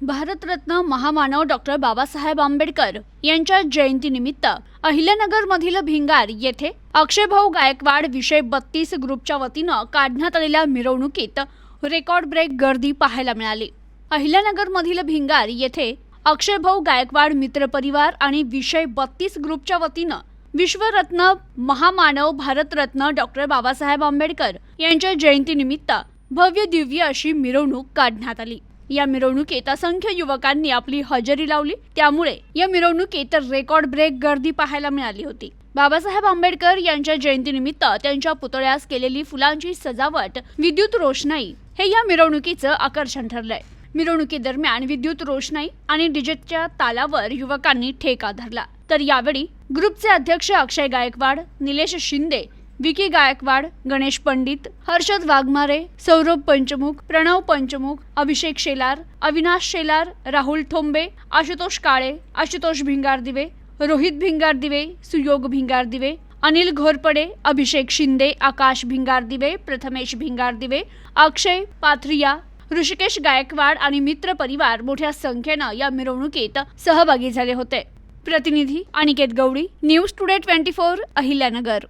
भारतरत्न महामानव डॉक्टर बाबासाहेब आंबेडकर यांच्या जयंतीनिमित्त अहिल्यानगरमधील भिंगार येथे अक्षयभाऊ गायकवाड विषय 32 ग्रुपच्या वतीनं काढण्यात आलेल्या मिरवणुकीत रेकॉर्ड ब्रेक गर्दी पाहायला मिळाली। अहिल्यानगरमधील भिंगार येथे अक्षयभाऊ गायकवाड मित्र परिवार आणि विषय 32 ग्रुपच्या वतीनं विश्वरत्न महामानव भारतरत्न डॉक्टर बाबासाहेब आंबेडकर यांच्या जयंतीनिमित्त भव्य दिव्य अशी मिरवणूक काढण्यात आली। या मिरवणुकीत असंख्य युवकांनी आपली हजेरी लावली, त्यामुळे या मिरवणुकीत रेकॉर्ड ब्रेक गर्दी पाहायला मिळाली होती। बाबासाहेब आंबेडकर यांच्या जयंतीनिमित्त त्यांच्या पुतळ्यास केलेली फुलांची सजावट, विद्युत रोषणाई हे या मिरवणुकीचं आकर्षण ठरलंय। मिरवणुकीदरम्यान विद्युत रोषणाई आणि डीजेच्या तालावर युवकांनी ठेका धरला। तर यावेळी ग्रुपचे अध्यक्ष अक्षय गायकवाड, निलेश शिंदे, विकी गायकवाड, गणेश पंडित, हर्षद वाघमारे, सौरभ पंचमुख, प्रणव पंचमुख, अभिषेक शेलार, अविनाश शेलार, राहुल ठोंबे, आशुतोष काळे, आशुतोष भिंगारदिवे, रोहित भिंगारदिवे, सुयोग भिंगारदिवे, अनिल घोरपडे, अभिषेक शिंदे, आकाश भिंगारदिवे, प्रथमेश भिंगारदिवे, अक्षय पाथरिया, ऋषिकेश गायकवाड आणि मित्र परिवार मोठ्या संख्येनं या मिरवणुकीत सहभागी झाले होते। प्रतिनिधी अनिकेत गवडी, न्यूज टुडे 24, अहिल्यानगर।